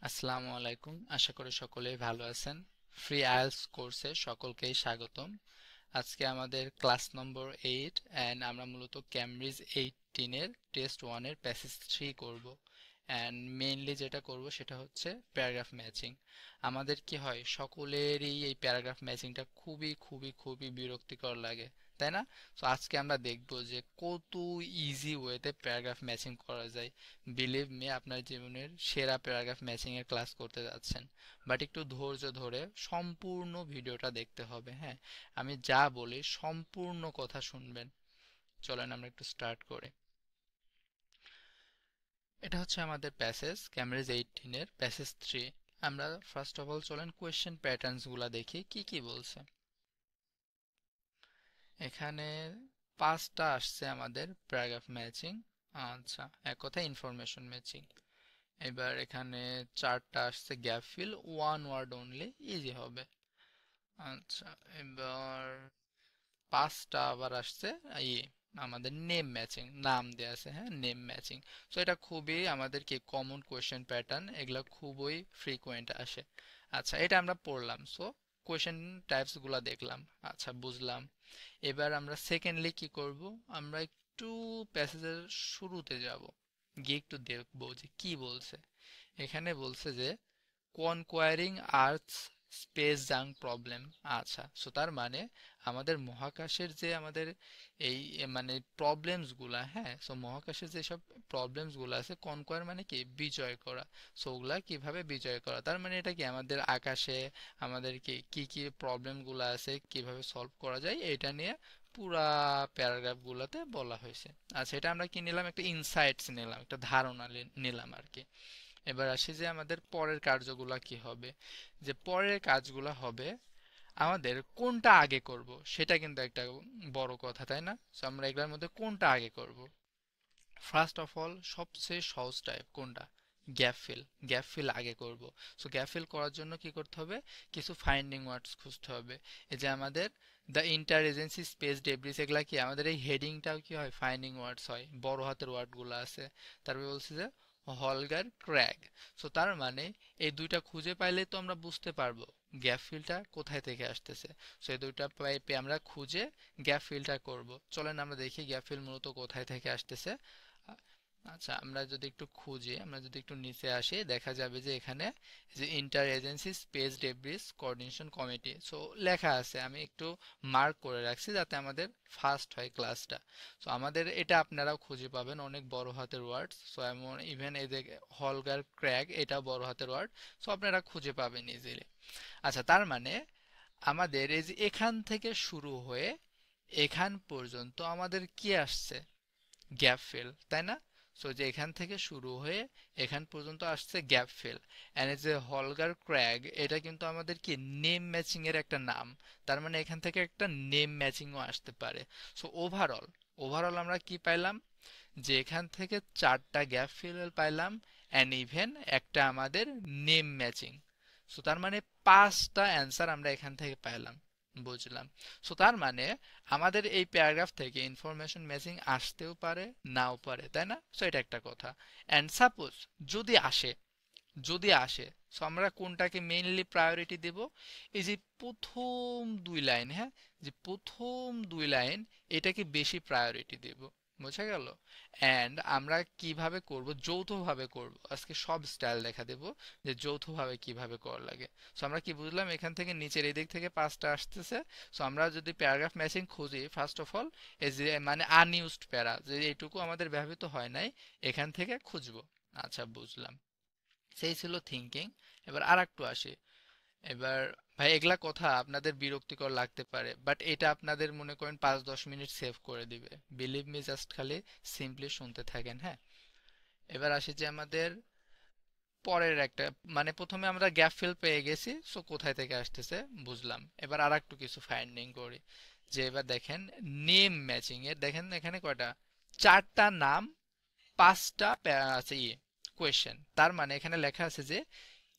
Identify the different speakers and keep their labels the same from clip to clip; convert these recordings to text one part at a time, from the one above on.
Speaker 1: আসসালামু আলাইকুম, আশা করি সকলেই ভালো আছেন। ফ্রি আইএলটিএস কোর্সে সকলকেই স্বাগতম। আজকে আমাদের ক্লাস নম্বর 8 অ্যান্ড আমরা মূলত ক্যামব্রিজ 18 এর টেস্ট 1 এর প্যাসেজ 3 করব। অ্যান্ড মেইনলি যেটা করব সেটা হচ্ছে প্যারাগ্রাফ ম্যাচিং। আমাদের কি হয়, সকলেরই এই প্যারাগ্রাফ ম্যাচিংটা খুবই খুবই খুবই বিরক্তিকর লাগে, তাই না? তো আজকে আমরা দেখব যে কত ইজি ওয়েতে প্যারাগ্রাফ ম্যাচিং করা যায়। বিলিভ মি, আপনার জীবনের সেরা প্যারাগ্রাফ ম্যাচিং এর ক্লাস করতে যাচ্ছেন। বাট একটু ধৈর্য ধরে সম্পূর্ণ ভিডিওটা দেখতে হবে, হ্যাঁ। আমি যা বলি সম্পূর্ণ কথা শুনবেন। চলেন আমরা একটু স্টার্ট করি। এটা হচ্ছে আমাদের প্যাসেজ ক্যামব্রিজ 18 এর প্যাসেজ 3। আমরা ফার্স্ট অফ অল চলেন কোয়েশ্চেন প্যাটার্নস গুলা দেখি কি কি বলছে। এখানে পাঁচটা আসছে আমাদের প্যারাগ্রাফ ম্যাচিং। আচ্ছা, এক কথায় ইনফরমেশন ম্যাচিং। এবার এখানে চারটা আসছে gap fill, one word only, easy হবে। আচ্ছা, এবার পাঁচটা আবার আসছে ইয়ে আমাদের নেম ম্যাচিং, নাম দেয়া আছে, হ্যাঁ, নেম ম্যাচিং। সো এটা খুবই আমাদের কি কমন কোয়েশ্চেন প্যাটার্ন, এগুলা খুবই ফ্রিকোয়েন্ট আসে। আচ্ছা, এটা আমরা পড়লাম। সো কোয়েশ্চেন টাইপস গুলা দেখলাম, আচ্ছা বুঝলাম। এবার আমরা সেকেন্ডলি কি করব, আমরা একটু প্যাসেজের শুরুতে যাব, গিয়ে একটু দেখবো যে কি বলছে। এখানে বলছে যে কনকোয়ারিং আর্থস স্পেস জাঙ্ক প্রবলেম। আচ্ছা, সো তার মানে আমাদের মহাকাশের যে আমাদের এই মানে প্রবলেমস গুলা, হ্যাঁ, সো মহাকাশের যে সব প্রবলেমস গুলা আছে, কনকোয়ার মানে কি বিজয় করা। সো ওগুলা কিভাবে বিজয় করা, তার মানে এটা কি আমাদের আকাশে আমাদের কি কি কি প্রবলেম গুলা আছে কিভাবে সলভ করা যায় এটা নিয়ে পুরা প্যারাগ্রাফ গুলাতে বলা হয়েছে। আচ্ছা, এটা আমরা কি নিলাম, একটা ইনসাইটস নিলাম, একটা ধারণা নিলাম আর কি। এবার আসি যে আমাদের পরের কার্যগুলা কি হবে। যে পরের কাজগুলা হবে আমাদের কোনটা আগে করব সেটা কিন্তু একটা বড় কথা, তাই না? সো আমরা এগুলোর মধ্যে কোনটা আগে করব। ফার্স্ট অফ অল সবচেয়ে সহজ টাইপ কোনটা, গ্যাপ ফিল। গ্যাপ ফিল আগে করব। সো গ্যাপ ফিল করার জন্য কি করতে হবে, কিছু ফাইন্ডিং ওয়ার্ডস খুঁজতে হবে। এই যে আমাদের the inter agency space debris, এগুলা কি আমাদের এই হেডিংটাও কি হয়, ফাইন্ডিং ওয়ার্ডস হয়, বড় হাতের ওয়ার্ডগুলো আছে। তারপরে বলছে যে হলগার ক্র্যাগ। সো তার মানে এই দুইটা খুঁজে পাইলে তো আমরা বুঝতে পারবো গ্যাপ ফিলটা কোথায় থেকে আসতেছে। সো এই দুইটা পাইপে আমরা খুঁজে গ্যাপ ফিলটা করব। চলেন আমরা দেখি গ্যাপ ফিল মূলত কোথায় থেকে আসতেছে। আচ্ছা, আমরা যদি একটু খুঁজি, আমরা যদি একটু নিচে আসি, দেখা যাবে যে এখানে যে inter agency space debris coordination committee, so লেখা আছে। আমি একটু মার্ক করে রাখছি যাতে আমাদের ফার্স্ট হয় ক্লাসটা। সো আমাদের এটা আপনারাও খুঁজে পাবেন, অনেক বড় হাতের ওয়ার্ড। সো এমন ইভেন এই যে হলগার ক্র্যাগ, এটা বড় হাতের ওয়ার্ড। সো আপনারা খুঁজে পাবেন ইজিলি। আচ্ছা, তার মানে আমাদের এই যে এখান থেকে শুরু হয়ে এখান পর্যন্ত আমাদের কি আসছে, গ্যাপ ফিল, তাই না? সো যে এখান থেকে শুরু হয়ে এখান পর্যন্ত আসছে গ্যাপ ফিল। এন্ড এই যে হলগার ক্র্যাগ, এটা কিন্তু আমাদের কি নেম ম্যাচিং এর একটা নাম। তার মানে এখান থেকে একটা নেম ম্যাচিংও আসতে পারে। সো ওভারঅল ওভারঅল আমরা কি পাইলাম, যে এখান থেকে চারটা গ্যাপ ফিল পাইলাম অ্যান্ড ইভেন একটা আমাদের নেম ম্যাচিং। সো তার মানে পাঁচটা অ্যান্সার আমরা এখান থেকে পাইলাম, বুঝলাম। সো তার মানে আমাদের এই প্যারাগ্রাফ থেকে ইনফরমেশন ম্যাচিং আসতেও পারে, নাও পারে, তাই না? সো এটা একটা কথা। অ্যান্ড সাপোজ যদি আসে, যদি আসে, সো আমরা কোনটাকে মেইনলি প্রায়োরিটি দেব, এই যে প্রথম দুই লাইন, হ্যাঁ, যে প্রথম দুই লাইন, এটাকে বেশি প্রায়োরিটি দেব। বোঝা গেল? অ্যান্ড আমরা কিভাবে করব, যৌথভাবে করব। আজকে সব স্টাইল দেখা দেব যে যৌথভাবে কিভাবে করা লাগে। সো আমরা কি বুঝলাম, এখান থেকে নিচের এদিক থেকে পাঁচটা আসতেছে। সো আমরা যদি প্যারাগ্রাফ ম্যাচিং খুঁজি, ফার্স্ট অফ অল এই যে মানে আনইউজড প্যারা, যে এইটুকু আমাদের ব্যবহৃত হয় নাই, এখান থেকে খুঁজবো। আচ্ছা, বুঝলাম। সেই ছিল থিঙ্কিং। এবার আর একটু আসি। এবার ভাই, এগুলা কথা আপনাদের বিরক্তিকর লাগতে পারে, বাট এটা আপনাদের মনে করেন 5-10 মিনিট সেভ করে দিবে। বিলিভ মি, জাস্ট খালি সিম্পলি শুনতে থাকেন, হ্যাঁ। এবার আসি যে আমাদের পরের একটা, মানে প্রথমে আমরা গ্যাপ ফিল পেয়ে গেছি, সো কোথায় থেকে আসতেছে বুঝলাম। এবার আর একটু কিছু ফাইন্ডিং করি। যে এবার দেখেন নেম ম্যাচিং এর, দেখেন এখানে কয়টা, চারটা নাম, পাঁচটা আছে ইয়ে কোয়েশ্চেন। তার মানে এখানে লেখা আছে যে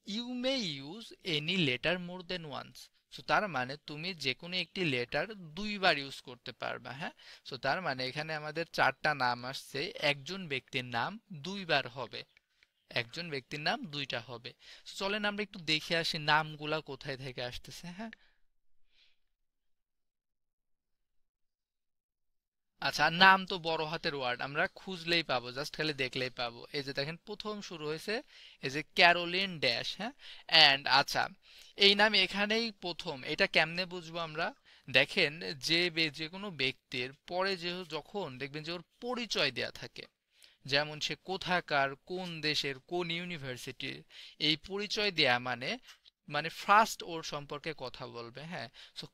Speaker 1: you may use any letter more than once. So তার মানে তুমি যে কোনো একটি লেটার দুইবার ইউজ করতে পারবা, হ্যাঁ। সো তার মানে এখানে আমাদের চারটা নাম আসছে, একজন ব্যক্তির নাম দুইবার হবে। একজন ব্যক্তির নাম দুইটা হবে। চলেন আমরা একটু দেখে আসি নামগুলা কোথায় থেকে আসতেছে। হ্যাঁ, আচ্ছা, নাম তো বড় হাতের ওয়ার্ড, আমরা খুঁজলেই পাবো, জাস্ট খালি দেখলেই পাবো। এই যে দেখেন প্রথম শুরু হয়েছে এই যে ক্যারোলিন ড্যাশ। হ্যাঁ, অ্যান্ড আচ্ছা, এই নাম এখানেই প্রথম, এটা কেমনে বুঝবো আমরা? দেখেন, যে কোনো ব্যক্তির পরে যে যখন দেখবেন যে ওর পরিচয় দেয়া থাকে, যেমন সে কোথাকার, কোন দেশের, কোন ইউনিভার্সিটির, এই পরিচয় দেয়া মানে মানে ফার্স্ট ওর সম্পর্কে কথা বলবে। হ্যাঁ, সো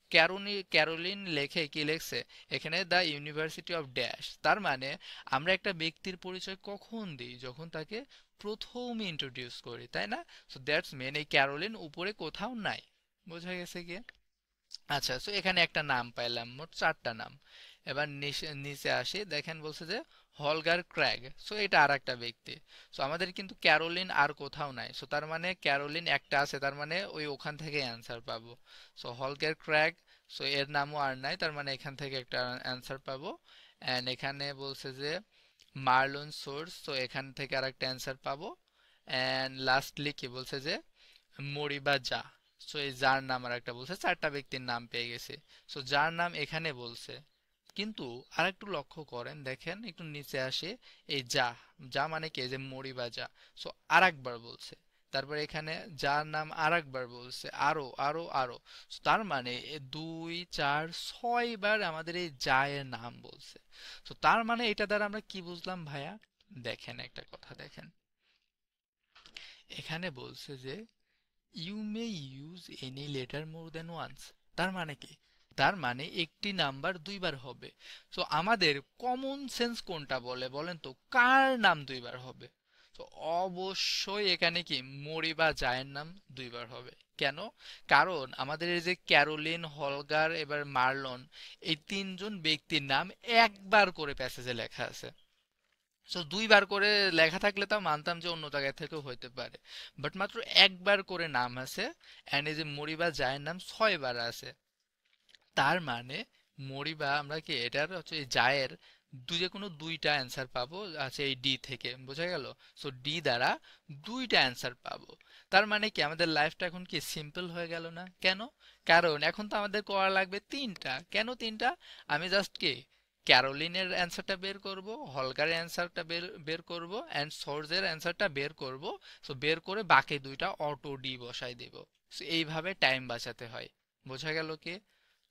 Speaker 1: ক্যারোলিন লেখে কি লেখছে এখানে, দ্য ইউনিভার্সিটি অফ ড্যাশ। তার মানে আমরা একটা ব্যক্তির পরিচয় কখন দিই, যখন তাকে প্রথম ইন্ট্রোডিউস করি, তাই না? সো দ্যাটস মেন, এই ক্যারোলিন উপরে কোথাও নাই। বোঝা গেছে কি? আচ্ছা, সো এখানে একটা নাম পাইলাম, মোট চারটা নাম। এবার নিচে নিচে আসি, দেখেন বলছে যে হলগার ক্র্যাগ। সো এটা আর একটা ব্যক্তি। সো আমাদের কিন্তু ক্যারোলিন আর কোথাও নাই, সো তার মানে ক্যারোলিন একটা আছে, তার মানে ওই ওখান থেকে অ্যান্সার পাবো। সো হলগার ক্র্যাগ, সো এর নামও আর নাই, তার মানে এখান থেকে একটা অ্যান্সার পাবো। অ্যান্ড এখানে বলছে যে মার্লন সোর্স, তো এখান থেকে আর একটা অ্যান্সার পাবো। অ্যান্ড লাস্টলি কি বলছে যে মরিবা যা। সো এই যার নাম আর একটা বলছে, চারটা ব্যক্তির নাম পেয়ে গেছে। সো যার নাম এখানে বলছে, কিন্তু আরেকটু লক্ষ্য করেন, দেখেন একটু নিচে আসে, এই যা, যা মানে কি, এই যে মরিবা যা। সো আরেকবার বলছে, তারপর এখানে যার নাম আরেকবার বলছে, আরো আরো আরো। So তার মানে 2 4 6 বার আমাদের এই জায়ের নাম বলছে। তো তার মানে এটা দ্বারা আমরা কি বুঝলাম ভাইয়া? দেখেন একটা কথা, দেখেন এখানে বলছে যে you may use any letter more than once. তার মানে কি? তার মানে একটি নাম্বার দুইবার হবে। তো আমাদের কমন সেন্স কোনটা বলে বলেন তো, কার নাম দুইবার হবে? তো অবশ্যই এখানে কি মরি বা জায়ের নাম দুইবার হবে। কেন? কারণ আমাদের এই যে ক্যারোলিন, হলগার, এবার মার্লন, এই তিনজন ব্যক্তির নাম একবার করে প্যাসেজে লেখা আছে। সো দুইবার করে লেখা থাকলে তাও মানতাম যে অন্য জায়গায় থেকেও হইতে পারে, বাট মাত্র একবার করে নাম আছে। অ্যান্ড এই যে মরিবা জায়ের নাম 6 বার আছে। তার মানে মরিবা, আমরা কি এটার হচ্ছে এই জায়ের যে কোনো দুইটা অ্যান্সার পাবো আছে এই ডি থেকে, বোঝা গেল? সো ডি দ্বারা দুইটা অ্যান্সার পাবো। তার মানে কি আমাদের লাইফটা এখন কি সিম্পল হয়ে গেল না? কেন? কারণ এখন তো আমাদের করা লাগবে তিনটা। কেন তিনটা? আমি জাস্ট কি ক্যারোলিনের অ্যান্সারটা বের করব, হলগারের অ্যান্সারটা বের বের করব, অ্যান্ড সোর্সের অ্যান্সারটা বের করব। সো বের করে বাকি দুইটা অটো ডি বসাই দেব। সো এইভাবে টাইম বাঁচাতে হয়। বোঝা গেল কি?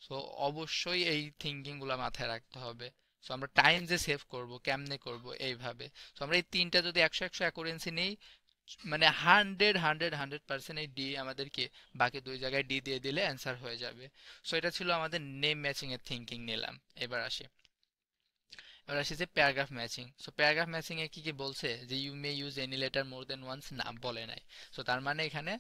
Speaker 1: সো অবশ্যই এই থিঙ্কিং গুলা মাথায় রাখতে হবে। সো আমরা টাইম যে সেভ করব কেমনে করব, এইভাবে। সো আমরা এই তিনটা যদি 100 অ্যাকুরেন্সি নেই, মানে 100% এই ডি আমাদেরকে বাকি দুই জায়গায় ডি দিয়ে দিলে অ্যান্সার হয়ে যাবে। সো এটা ছিল আমাদের নেম ম্যাচিং এর থিঙ্কিং নিলাম। এবার আসি, এবার আসি যে paragraph matching. So paragraph matching এ কি কি বলছে যে you may use any letter more than once, না বলে নাই। সো তার মানে এখানে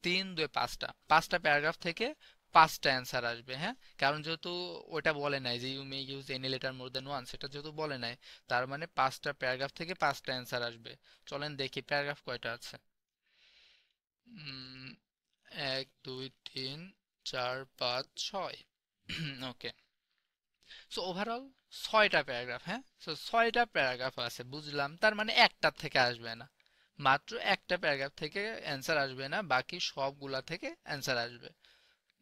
Speaker 1: 3 2 5টা, 5টা প্যারাগ্রাফ থেকে 5টা অ্যান্সার আসবে। হ্যাঁ, কারণ যেহেতু ওটা বলে নাই যে you may use any letter more than once, সেটা যেহেতু বলে নাই, তার মানে 5টা প্যারাগ্রাফ থেকে 5টা অ্যান্সার আসবে। চলেন দেখি প্যারাগ্রাফ কয়টা আছে। 1 2 3 4 5 6। ওকে, সো ওভারঅল 6টা প্যারাগ্রাফ। হ্যাঁ, সো 6টা প্যারাগ্রাফ আছে, বুঝলাম। তার মানে একটার থেকে আসবে না, মাত্র একটা প্যারাগ্রাফ থেকে অ্যান্সার আসবে না, বাকি সবগুলা থেকে অ্যান্সার আসবে।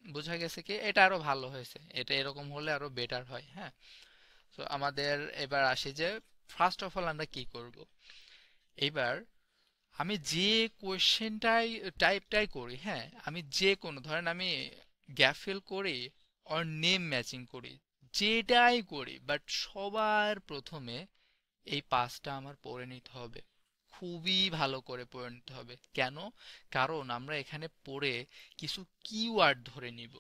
Speaker 1: বোঝা গেছে কি? এটা আরো ভালো হয়েছে, এটা এরকম হলে আরো বেটার হয়। হ্যাঁ, তো আমাদের এবার আসি যে ফার্স্ট অফ অল আমরা কি করব। এবার আমি যে কোয়েশ্চেনটাই টাইপটাই করি, হ্যাঁ, আমি যে কোনো, ধরেন আমি গ্যাপ ফিল করি অর নেম ম্যাচিং করি, যেটাই করি, বাট সবার প্রথমে এই 5টা আমার পড়ে নিতে হবে। খুবই ভালো করে পড়ে নিতে হবে। কেন? কারণ আমরা এখানে পড়ে কিছু কিওয়ার্ড ধরে নিব,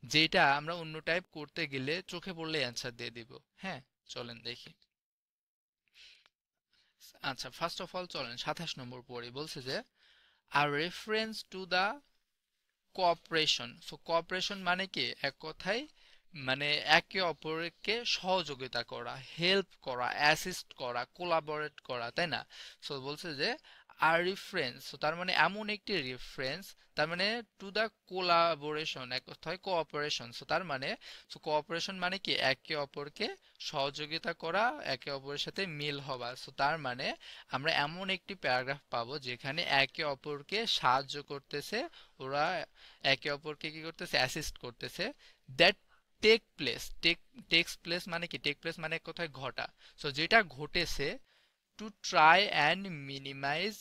Speaker 1: যেটা আমরা অন্য টাইপ করতে গেলে চোখে পড়লে অ্যান্সার দিয়ে দিব। হ্যাঁ, চলেন দেখি। আচ্ছা, ফার্স্ট অফ অল চলেন 27 নম্বর পড়ি। বলছে যে আর reference to the cooperation. So cooperation মানে কি, এক কথায় মানে একে অপরকে সহযোগিতা করা, হেল্প করা, অ্যাসিস্ট করা, কোলাবোরেট করা, তাই না? সো বলছে যে আর রেফারেন্স, তার মানে এমন একটি রেফারেন্স, তার মানে টু দা কোলাবোরেশন, এক কথায় কোঅপারেশন। তার মানে কোঅপারেশন মানে কি একে অপরকে সহযোগিতা করা, একে অপরের সাথে মিল হওয়া। তার মানে আমরা এমন একটি প্যারাগ্রাফ পাবো যেখানে একে অপরকে সাহায্য করতেছে, ওরা একে অপরকে কি করতেছে, অ্যাসিস্ট করতেছে। দ্যাট টেক্স প্লেস মানে কি, টেক প্লেস মানে এক কথায় ঘটা। যেটা ঘটেছে to try and minimise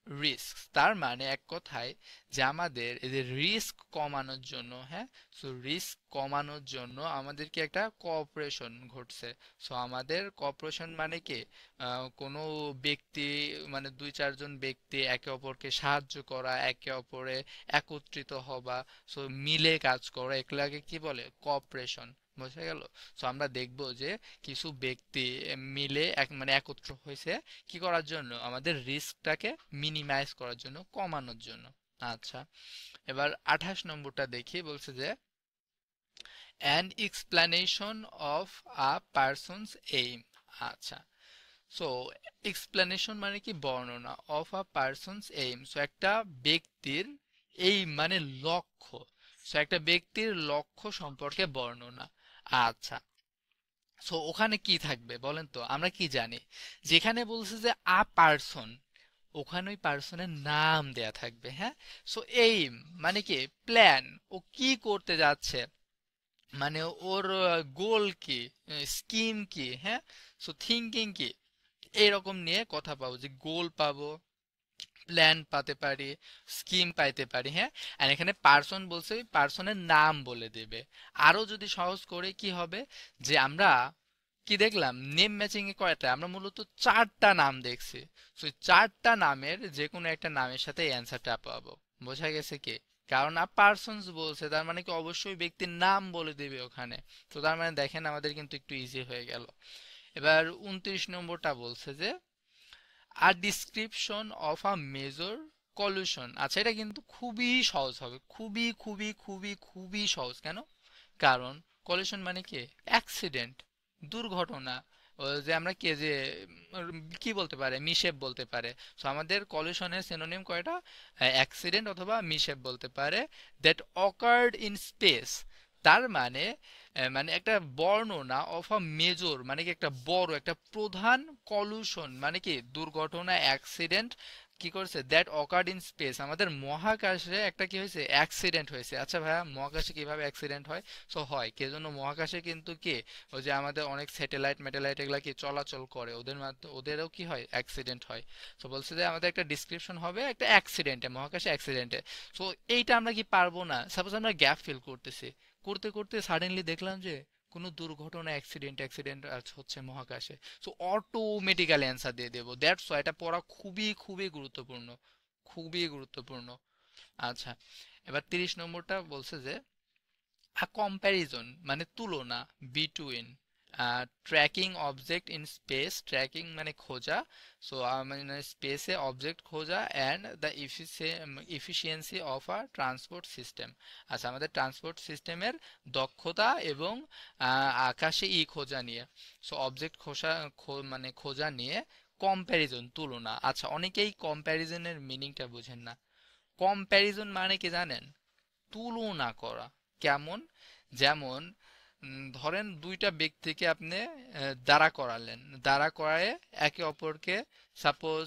Speaker 1: risk, তার মানে এক কথায় যে আমাদের এই যে রিস্ক কমানোর জন্য, হ্যাঁ, রিস্ক কমানোর জন্য আমাদেরকে একটা কোঅপারেশন ঘটছে। আমাদের কোঅপারেশন মানে কি কোনো ব্যক্তি, মানে দুই চারজন ব্যক্তি একে অপরকে সাহায্য করা, একে অপরে একত্রিত হবা, মিলে কাজ করা, এগুলাকে কি বলে, কোঅপারেশন। বোঝা গেল? আমরা দেখব যে কিছু ব্যক্তি মিলে মানে একত্র হয়েছে কি করার জন্য, আমাদের রিস্কটাকে মিনিমাইজ করার জন্য, কমানোর জন্য। আচ্ছা, এবার 28 নম্বরটা দেখি, বলছে যে an explanation of a persons aim. আচ্ছা, সো এক্সপ্লানেশন মানে কি বর্ণনা, অফ আ পারসনস এইম, একটা ব্যক্তির এইম মানে লক্ষ্য, একটা ব্যক্তির লক্ষ্য সম্পর্কে বর্ণনা। আচ্ছা, ওখানে কি থাকবে বলেন তো, আমরা কি জানি, যেখানে বলছে যে আ পারসন, ওখানে ওই পার্সনের নাম দেয়া থাকবে, হ্যাঁ। এইম মানে কি প্ল্যান, ও কি করতে যাচ্ছে, মানে ওর গোল কি, স্কিম কি, হ্যাঁ, থিঙ্কিং কি, এরকম নিয়ে কথা পাবো, যে গোল পাবো, প্ল্যান পাতে পারি, স্কিম পাইতে পারি, হ্যাঁ। আর এখানে পার্সন বলছে, পার্সনের নাম বলে দেবে। আরো যদি সহজ করে কি হবে, যে আমরা কি দেখলাম, নেম ম্যাচিং এ কয়টা, আমরা মূলত চারটা নাম দেখছি। চারটা নামের যে কোনো একটা নামের সাথে অ্যান্সারটা পাবো। বোঝা গেছে কি? কারণ পার্সনস বলছে, তার মানে কি অবশ্যই ব্যক্তির নাম বলে দিবে ওখানে। তার মানে দেখেন আমাদের কিন্তু একটু ইজি হয়ে গেল। এবার 29 নম্বরটা বলছে যে আর description of a major collision. আচ্ছা, এটা কিন্তু খুবই সহজ হবে, খুবই খুবই খুবই খুবই সহজ। কেন? কারণ কলিউশন মানে কি, অ্যাক্সিডেন্ট, দুর্ঘটনা। যে আমরা কে যে কি বলতে পারে, মিশেপ বলতে পারে। আমাদের কলিউশনের সিনোনিম কয়টা, অ্যাক্সিডেন্ট অথবা মিশেপ বলতে পারে। দ্যাট অকার্ড ইন স্পেস, তার মানে মানে একটা বর্ণনা অফ আ মেজর মানে কি একটা বড়, একটা প্রধান, কলুশন মানে কি দুর্ঘটনা, অ্যাক্সিডেন্ট কি করছে, দ্যাট অকার্ড ইন স্পেস, আমাদের মহাকাশে একটা কি হয়েছে, অ্যাক্সিডেন্ট হয়েছে। আচ্ছা ভাইয়া, মহাকাশে কিভাবে অ্যাক্সিডেন্ট হয়? হয় কে জন্য মহাকাশে কিন্তু কি, ওই যে আমাদের অনেক স্যাটেলাইট ম্যাটেলাইট এগুলা কি চলাচল করে, ওদের মাধ্যমে ওদেরও কি হয়, অ্যাক্সিডেন্ট হয়। বলছে যে আমাদের একটা ডিসক্রিপশন হবে একটা অ্যাক্সিডেন্টে, মহাকাশে অ্যাক্সিডেন্টে। এইটা আমরা কি পারবো না, সাপোজ আমরা গ্যাপ ফিল করতেছি, করতে করতে সাডেনলি দেখলাম যে কোনো দুর্ঘটনা, অ্যাক্সিডেন্ট অ্যাক্সিডেন্ট হচ্ছে মহাকাশে। অটোমেটিক্যালি অ্যান্সার দিয়ে দেবো। দ্যাটস ওয়াই এটা পড়া খুবই খুবই গুরুত্বপূর্ণ, খুবই গুরুত্বপূর্ণ। আচ্ছা, এবার 30 নম্বরটা বলছে যে আ কম্প্যারিজন মানে তুলনা, between tracking object in space, tracking মানে খোঁজা, মানে স্পেসে অবজেক্ট খোঁজা, and the efficiency of a transport system. আচ্ছা, আমাদের ট্রান্সপোর্ট সিস্টেমের দক্ষতা এবং আকাশে খোঁজা নিয়ে, অবজেক্ট খোঁজা, মানে খোঁজা নিয়ে কম্প্যারিজন, তুলনা। আচ্ছা, অনেকেই কম্প্যারিজনের মিনিংটা বুঝেন না। কম্প্যারিজন মানে কি জানেন? তুলনা করা। কেমন? যেমন ধরেন দুইটা ব্যক্তিকে আপনি দাঁড়া করালেন, দাঁড়া করায় একে অপরকে সাপোজ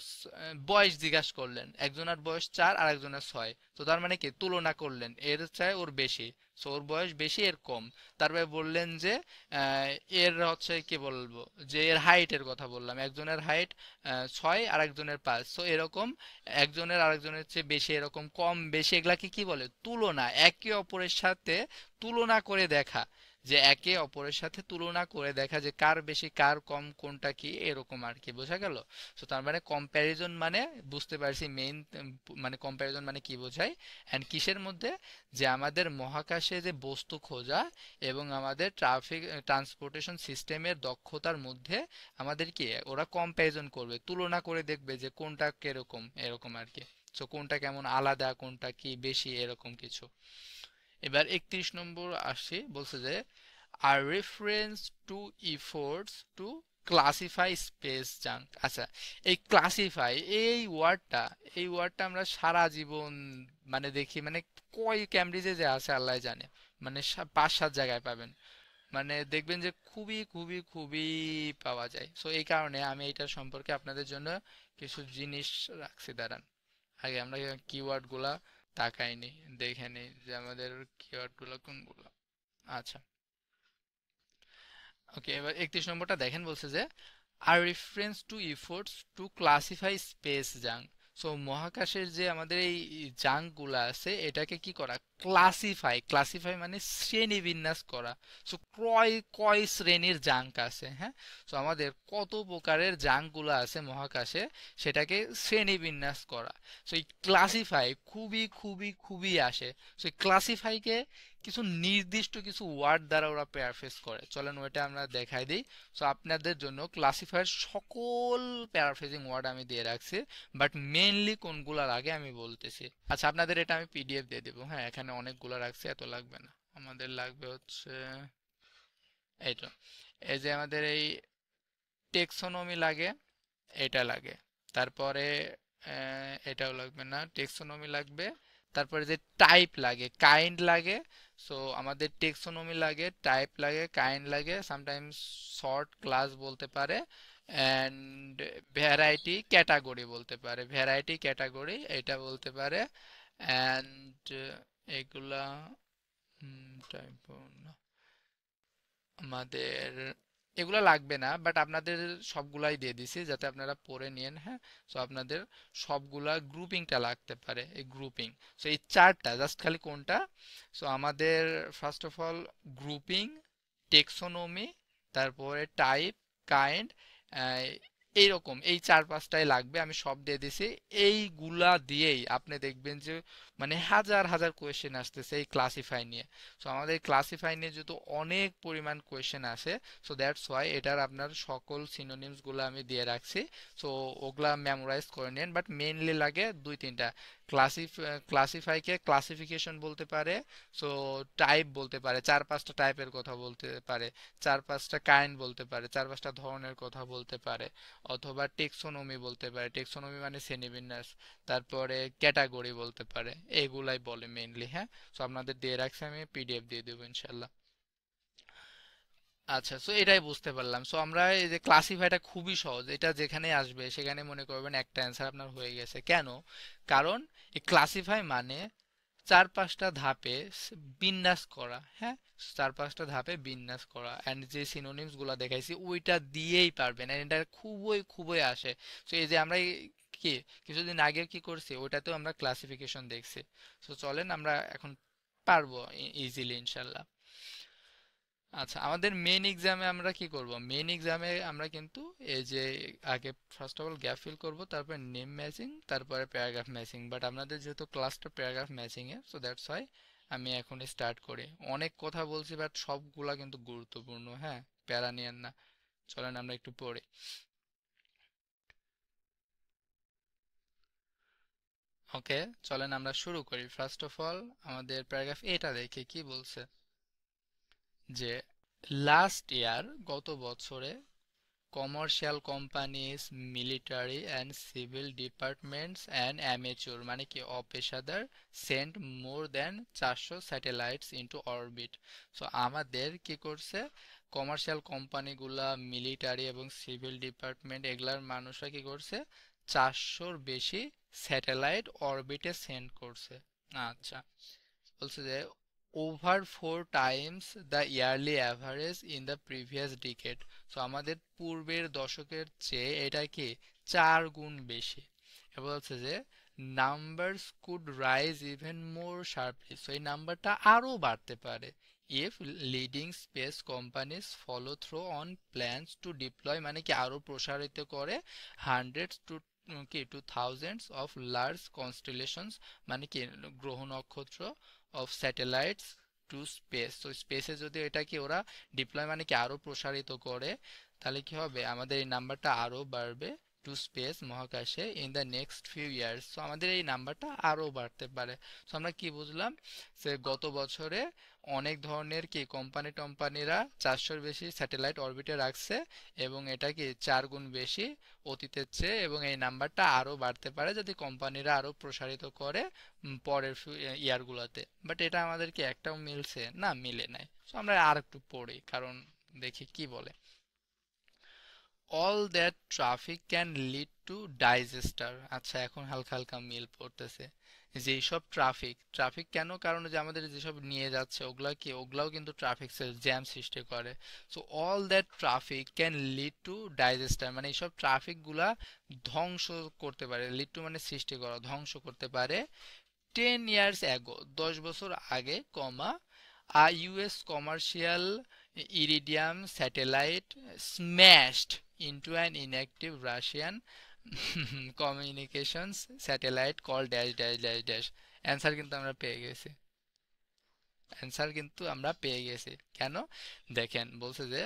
Speaker 1: বয়স জিজ্ঞাসা করলেন, একজনের বয়স 4 আর একজনের 6। তার মানে কি তুলনা করলেন, এর চাই ওর বেশি, ওর বয়স বেশি এর কম। তারপরে বললেন যে আহ, এর হচ্ছে কি বলবো, যে এর হাইটের কথা বললাম, একজনের হাইট 6 আর একজনের 5। এরকম একজনের আরেকজনের চেয়ে বেশি, এরকম কম বেশি, এগুলাকে কি বলে, তুলনা। একে অপরের সাথে তুলনা করে দেখা, যে একে অপরের সাথে তুলনা করে দেখা যে কার বেশি কার কম, কোনটা কি, এরকম আর কি। বোঝা গেল? তার মানে কম্প্যারিজন মানে বুঝতে পারছি মেইন, মানে কম্প্যারিজন মানে কি বোঝায়, এন্ড কিসের মধ্যে, যে আমাদের মহাকাশে যে বস্তু খোঁজা এবং আমাদের ট্রান্সপোর্টেশন সিস্টেমের দক্ষতার মধ্যে আমাদের কি ওরা কম্প্যারিজন করবে, তুলনা করে দেখবে যে কোনটা কিরকম, এরকম আর কি। কোনটা কেমন আলাদা, কোনটা কি বেশি, এরকম কিছু। এবার 31 নম্বর আসি, বলছে যে আর reference to efforts to classify space junk. আচ্ছা, এই ক্লাসিফাই এই ওয়ার্ডটা আমরা সারা জীবন মানে দেখি, মানে কয় ক্যামব্রিজে যে আছে আল্লাহ জানে, মানে 5-7 জায়গায় পাবেন, মানে দেখবেন যে খুবই খুবই খুবই পাওয়া যায়। সো এই কারণে আমি এইটার সম্পর্কে আপনাদের জন্য কিছু জিনিস রাখছি। দাঁড়ান, আগে আমরা কিওয়ার্ড গুলা তাকাই নি, দেখে নিই যে আমাদের কিওয়ার্ড গুলা কোনগুলো। আচ্ছা, ওকে, এবার 31 নম্বরটা দেখেন, বলছে যে আর reference to efforts to classify space junk. So মহাকাশের যে আমাদের এই জাঙ্ক গুলা আছে এটাকে কি করা, ক্লাসিফাই মানে শ্রেণী বিন্যাস করা। সো কয় কয় শ্রেণীর জাঙ্ক আছে, হ্যাঁ, সো আমাদের কত প্রকারের জাঙ্ক গুলা আছে মহাকাশে সেটাকে শ্রেণী বিন্যাস করা। সো এই ক্লাসিফাই খুবই খুবই খুবই আসে। সো এই ক্লাসিফাইকে কিছু নির্দিষ্ট কিছু ওয়ার্ড দ্বারা ওরা প্যারাফ্রেজ করে, চলেন ওইটা আমরা দেখাই দিই। সো আপনাদের জন্য ক্লাসিফায়ার সকল প্যারাফ্রেজিং ওয়ার্ড আমি দিয়ে রাখছি, বাট মেইনলি কোনগুলো লাগে আমি বলতেছি। আচ্ছা, আপনাদের এটা আমি পিডিএফ দিয়ে দেবো, হ্যাঁ, এখানে অনেকগুলো রাখছি, এত লাগবে না। আমাদের লাগবে হচ্ছে এইটা, এই যে আমাদের এই টেক্সোনমি লাগে, এটা লাগে। তারপরে এটাও লাগবে না, টেক্সোনমি লাগবে। তারপরে যে টাইপ লাগে, কাইন্ড লাগে। সো আমাদের টেক্সোনমি লাগে, টাইপ লাগে, কাইন্ড লাগে, সামটাইমস শর্ট ক্লাস বলতে পারে, অ্যান্ড ভ্যারাইটি ক্যাটাগরি বলতে পারে, ভ্যারাইটি ক্যাটাগরি এটা বলতে পারে, অ্যান্ড এগুলা টাইপ না, আমাদের এগুলা লাগবে না, বাট আপনাদের সবগুলাই দিয়ে দিছি যাতে আপনারা পড়ে নিয়েন, হ্যাঁ। সো আপনাদের সবগুলা গ্রুপিংটা লাগতে পারে, এই গ্রুপিং। সো এই চারটা জাস্ট খালি কোনটা, সো আমাদের ফার্স্ট অফ অল গ্রুপিং, টেক্সোনমি, তারপরে টাইপ, কাইন্ড, এইরকম এই 4-5টাই লাগবে, আমি সব দিয়ে দিছি। এইগুলা দিয়েই আপনি দেখবেন যে মানে হাজার হাজার কোয়েশ্চেন আসতেছে এই ক্লাসিফাই নিয়ে। সো আমাদের ক্লাসিফাই নিয়ে যেহেতু অনেক পরিমাণ কোয়েশ্চেন আসে, সো দ্যাটস ওয়াই এটার আপনার সকল সিনোনিমস গুলো আমি দিয়ে রাখছি। সো ওগুলা মেমোরাইজ করে নেন, বাট মেইনলি লাগে 2-3টা। ক্লাসিফাইকে ক্লাসিফিকেশন বলতে পারে, সো টাইপ বলতে পারে, 4-5টা টাইপের কথা বলতে পারে, 4-5টা কাইন্ড বলতে পারে, 4-5টা ধরনের কথা বলতে পারে, অথবা টেক্সোনমি বলতে পারে, টেক্সোনমি মানে শ্রেণীবিন্যাস, তারপরে ক্যাটাগরি বলতে পারে, এগুলাই বলে মেইনলি, হ্যাঁ। সো আপনাদের দিয়ে রাখছি, আমি পিডিএফ দিয়ে দেবো ইনশাল্লাহ। আচ্ছা, সো এটাই বুঝতে পারলাম। সো আমরা এই যে ক্লাসিফাইটা খুবই সহজ, এটা যেখানে আসবে সেখানে মনে করবেন একটা অ্যান্সার আপনার হয়ে গেছে। কেন? কারণ এই ক্লাসিফাই মানে 4-5টা ধাপে বিন্যাস করা, হ্যাঁ, 4-5টা ধাপে বিন্যাস করা, অ্যান্ড যে সিনোনিমস গুলা দেখাইছি ওইটা দিয়েই পারবেন, and এটা খুবই খুবই আসে। তো এই যে আমরা কি কিছুদিন আগে কি করছি ওইটাতেও আমরা ক্লাসিফিকেশন দেখছি। তো চলেন আমরা এখন পারবো ইজিলি ইনশাল্লাহ। আচ্ছা, আমাদের মেইন এক্সামে আমরা কি করব, মেইন এক্সামে আমরা কিন্তু এই যে আগে first of all gap fill করব, তারপর নেম ম্যাচিং, তারপরে প্যারাগ্রাফ ম্যাচিং। বাট আপনাদের যেহেতু ক্লাসটা paragraph matching A, so that's why আমি এখন স্টার্ট করি। অনেক কথা বলছি বাট সবগুলা কিন্তু গুরুত্বপূর্ণ, হ্যাঁ, প্যারা নিয়েন না। চলেন আমরা একটু পড়ি। ওকে, চলেন আমরা শুরু করি। ফার্স্ট অফ অল আমাদের প্যারাগ্রাফ এটা দেখে কি বলছে, যে লাস্ট ইয়ার গত বছরে commercial companies, military and civil departments and amateur মানে কি অপেশাদার sent more than 400 satellites into orbit. So আমাদের কি করছে, কমার্শিয়াল কোম্পানিগুলা, মিলিটারি এবং সিভিল ডিপার্টমেন্ট এগুলার মানুষরা কি করছে, 400-র বেশি স্যাটেলাইট অরবিটে সেন্ড করছে। আচ্ছা, বলছে যে over 4 Times the yearly average in the previous decade. So আমাদের পূর্বের দশকের চেয়ে এটা কি 4 গুণ বেশি। এবার বলছে যে numbers could rise even more sharply. So এই নাম্বারটা আরো বাড়তে পারে if leading space companies follow through on plans two deploy মানে কি আরো প্রসারিত করে হান্ড্রেডস টু কি টু থাউজেন্ডস অফ লার্জ কনস্টেলেশনস মানে কি গ্রহ নক্ষত্র অফ স্যাটেলাইটস টু স্পেস। তো স্পেসে যদি এটাকে ওরা ডিপ্লয় মানে কি আরো প্রসারিত করে, তাহলে কি হবে, আমাদের এই নাম্বারটা আরো বাড়বে টু স্পেস মহাকাশে in the next few years. So আমাদের এই নাম্বারটা আরো বাড়তে পারে। সো আমরা কি বুঝলাম যে গত বছরে অনেক ধরনের কি কোম্পানিরা 400-র বেশি স্যাটেলাইট অরবিটে রাখছে এবং এটা কি 4 গুণ বেশি অতীতের চেয়ে, এবং এই নাম্বারটা আরো বাড়তে পারে যদি কোম্পানিরা আরো প্রসারিত করে পরের ইয়ারগুলোতে। বাট এটা আমাদের কি একটাও মিলছে না, মিলে নাই। সো আমরা আর একটু পড়ি, কারণ দেখি কি বলে। All that traffic can lead to digester. আচ্ছা, এখন হালকা হালকা মিল পড়তেছে। যেসব ট্রাফিক ট্রাফিক কেন, কারণ যে আমাদের যেসব নিয়ে যাচ্ছে ওগুলাও কিন্তু ট্রাফিক জ্যাম সৃষ্টি করে। So all that traffic can lead to digester, মানে এইসব ট্রাফিক গুলা ধ্বংস করতে পারে। লিড টু মানে সৃষ্টি করা, ধ্বংস করতে পারে। 10 years ago, 10 বছর আগে, কমা, a US commercial iridium satellite smashed into an inactive Russian communications satellite called dash dash dash dash। Answer কিন্তু আমরা পেয়ে গেছি। কেন দেখেন, বলছে যে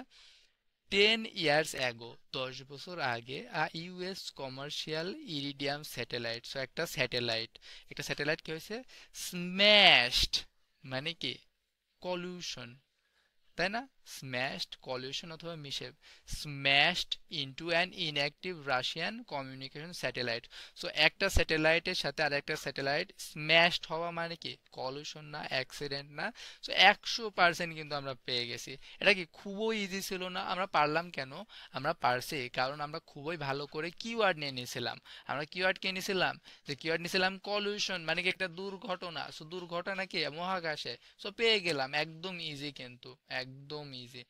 Speaker 1: 10 years ago, 10 বছর আগে, US commercial iridium satellite, so একটা স্যাটেলাইট কি হয়েছে, স্ম্যাশড, মানে কি কলিউশন, তাই না? স্ম্যাশড, কলিউশন অথবা মিশে, smashed into an inactive Russian communication satellite. So একটা স্যাটেলাইটের সাথে আর একটা স্যাটেলাইট স্ম্যাশড হওয়া মানে কি কলিউশন না, অ্যাক্সিডেন্ট না। সো 100% কিন্তু আমরা পেয়ে গেছি। এটা কি খুবই ইজি ছিল না? আমরা পারলাম কেন? আমরা পারছি কারণ আমরা খুবই ভালো করে কিওয়ার্ড নিয়ে নিয়েছিলাম। আমরা কিওয়ার্ড কে নিয়েছিলাম, যে কিওয়ার্ড নিয়েছিলাম কলিউশন, মানে কি একটা দুর্ঘটনা। সো দুর্ঘটনা কি মহাকাশে, সো পেয়ে গেলাম, একদম ইজি, কিন্তু একদম ইজি।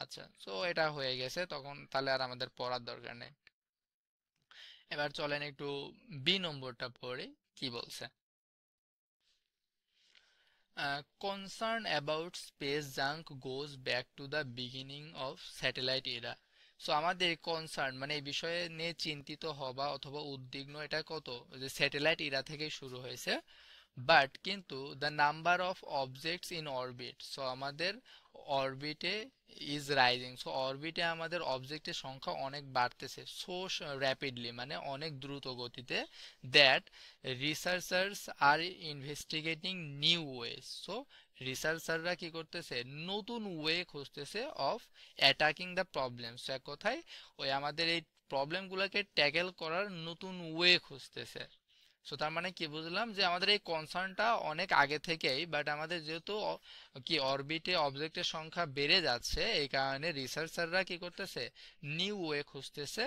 Speaker 1: আচ্ছা, সো এটা হয়ে গেছে, তখন তাহলে আর আমাদের পড়ার দরকার নেই। এবার চলেন একটু বি নম্বরটা পড়ি, কি বলছে। Concern about space junk goes back to the beginning of satellite era. So আমাদের কনসার্ন মানে এই বিষয়ে নিয়ে চিন্তিত হবা অথবা উদ্বিগ্ন, এটা কত, যে স্যাটেলাইট ইরা থেকে শুরু হয়েছে। বাট কিন্তু the number of objects in orbit, so আমাদের অরবিটে ইজ রাইজিং, সো অরবিটে আমাদের অবজেক্টের সংখ্যা অনেক বাড়তেছে, সো র্যাপিডলি মানে অনেক দ্রুত গতিতে, that researchers are investigating new ways. So রিসার্চাররা কি করতেছে, নতুন ওয়ে খুঁজতেছে অফ অ্যাটাকিং দ্য প্রবলেমস। এক কথায় ওই আমাদের এই প্রবলেমগুলোকে ট্যাকেল করার নতুন ওয়ে খুঁজতেছে। সো তার মানে কি বুঝলাম, যে আমাদের এই কনসার্নটা অনেক আগে থেকেই, বাট আমাদের যেহেতু কি অরবিটে অবজেক্টের সংখ্যা বেড়ে যাচ্ছে, এই কারণে রিসার্চাররা কি করতেছে, নিউ ওয়ে খুঁজতেছে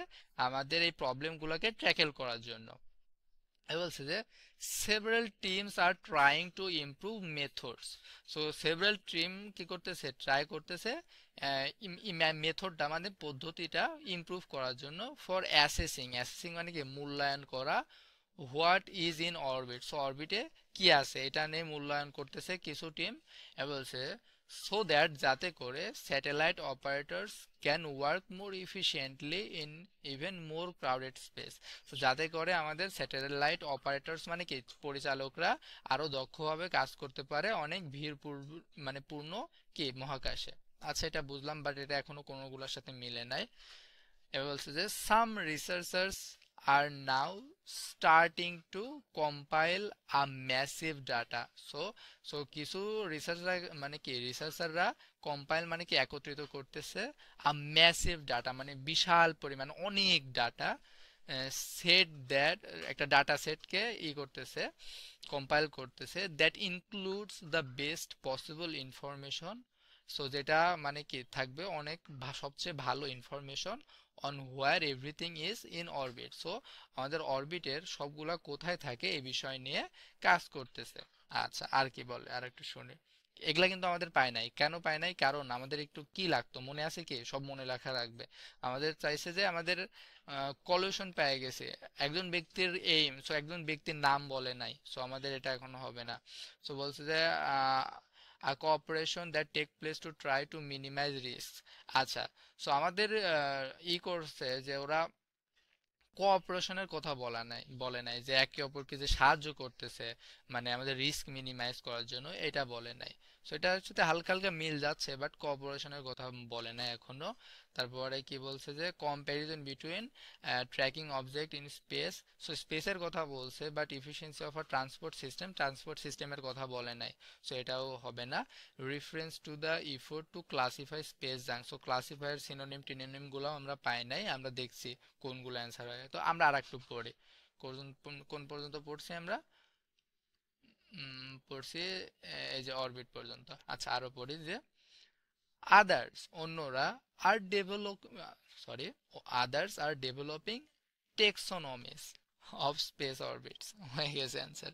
Speaker 1: আমাদের এই প্রবলেমগুলোকে ট্যাকেল করার জন্য। বলছে যে several teams are trying to improve methods. So several team কি করতেছে, ট্রাই করতেছে মেথডটা মানে পদ্ধতিটা ইমপ্রুভ করার জন্য, ফর অ্যাসেসিং মানে কি মূল্যায়ন করা, what is in orbit, so অরবিটে কি আছে এটা নিয়ে মূল্যায়ন করতেছে কিছু টিম। বলছে সো দ্যাট, যাতে করে satellite operators can work more efficiently in even more crowded space. তো যাতে করে আমাদের স্যাটেলাইট অপারেটরস মানে কি পরিচালকরা আরো দক্ষভাবে কাজ করতে পারে অনেক মানে পূর্ণ কি মহাকাশে। আচ্ছা, এটা বুঝলাম, বাট এটা এখনো কোনোগুলোর সাথে মিলে নাই। এবার বলছে যে some researchers are now starting to compile a massive data. So so কিছু রিসার্চাররা কম্পাইল মানে কি একত্রিত করতেছে, আ ম্যাসিভ ডাটা মানে বিশাল পরিমাণ অনেক ডাটা, সেট দ্যাট একটা ডাটা সেটকে করতেছে, কম্পাইল করতেছে, that includes the best possible information. So যেটা মানে কি থাকবে অনেক সবচেয়ে ভালো information on where everything is in orbit. So আমাদের অরবিটের সবগুলা কোথায় থাকে এই বিষয় নিয়ে কাজ করতেছে। আচ্ছা, আর কি বলে, আর একটু শুনি। এগুলা কিন্তু আমাদের পায় নাই, কেন পায় নাই, কারণ আমাদের একটু কি লাগতো মনে আছে কি, সব মনে রাখা রাখবে। আমাদের চাইছে যে আমাদের কলিউশন পেয়ে গেছে একজন ব্যক্তির এইম, সো একজন ব্যক্তির নাম বলে নাই, সো আমাদের এটা এখনো হবে না। সো বলছে যে a cooperation that take place to try to minimize risks। আচ্ছা, সো আমাদের করছে যে ওরা কোঅপারেশনের কথা বলে নাই যে একে অপরকে যে সাহায্য করতেছে মানে আমাদের রিস্ক মিনিমাইজ করার জন্য, এটা বলে নাই। সো এটা হচ্ছে হালকা হালকা মিল যাচ্ছে, বাট কোঅপারেশনের কথা বলে নাই এখনো। তারপরে কি বলছে যে comparison between tracking object in space. So স্পেসের কথা বলছে, but efficiency of a transport সিস্টেমের কথা বলে নাই। সো এটাও হবে না। Reference to the effort to classify space junk. So classifier synonym টিনোনিম গুলো আমরা পাই নাই, আমরা দেখছি কোনগুলো অ্যান্সার হয়। তো আমরা আর একটু পড়ি। কোন পর্যন্ত পড়ছি আমরা? পড়ছি এই যে অরবিট পর্যন্ত। আচ্ছা, আরো পড়ি যে আদার্স অন্যরা are develop sorry others are developing taxonomies of space orbits. হয়ে গেছে অ্যান্সার।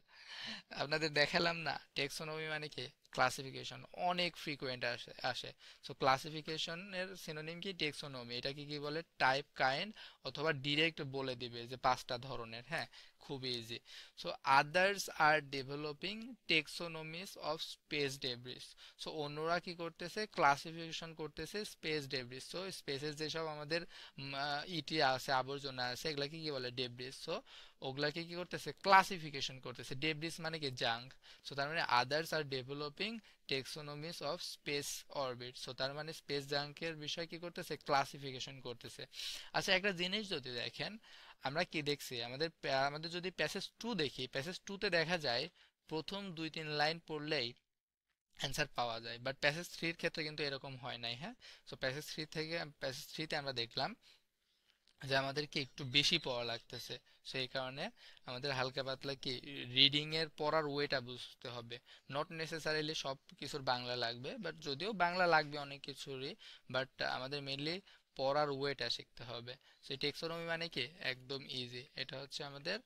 Speaker 1: আপনাদের দেখালাম না টেক্সোনমি মানে কি? ক্লাসিফিকেশন। অনেক ফ্রিকোয়েন্ট আসে আসে। সো ক্লাসিফিকেশনের সিনোনিম কি? টেক্সোনমি। এটাকে কি বলে? টাইপ, কাইন্ড, অথবা ডিরেক্ট বলে দিবে যে পাঁচটা ধরনের। হ্যাঁ, খুব easy. So others are developing taxonomies of space debris. So অন্যরা কি করতেছে? ক্লাসিফিকেশন করতেছে স্পেস ডেব্রিস। সো স্পেসের যেসব আমাদের ইটি আছে, আবর্জনা আছে, এগুলাকে কি বলে? ডেব্রিস। সো ওগুলাকে কি করতেছে? ক্লাসিফিকেশন করতেছে। ডেব্রিস মানে কি? জাঙ্ক। সো তার মানে others are developing taxonomies of space orbit. So তার মানে স্পেস জাঙ্কের বিষয় কি করতেছে? ক্লাসিফিকেশন করতেছে। আচ্ছা, একটা জিনিস যদি দেখেন, আমরা কি দেখছি, আমাদের যদি প্যাসেজ টু দেখি, প্যাসেজ টুতে দেখা যায় প্রথম 2-3 লাইন পড়লেই অ্যান্সার পাওয়া যায়, বাট প্যাসেজ থ্রির ক্ষেত্রে কিন্তু এরকম হয় নাই। হ্যাঁ, সো প্যাসেজ থ্রিতে আমরা দেখলাম যে আমাদেরকে একটু বেশি পড়া লাগতেছে। সেই কারণে আমাদের হালকা পাতলা কি রিডিং এর পড়ার ওয়েটা বুঝতে হবে। নট নেসেসারিলি সব কিছুর বাংলা লাগবে, বাট যদিও বাংলা লাগবে অনেক কিছুরই, বাট আমাদের মেনলি পড়ার ওয়েটা শিখতে হবে। সেই টেক্সোনমি মানে কি? একদম ইজি। এটা হচ্ছে আমাদের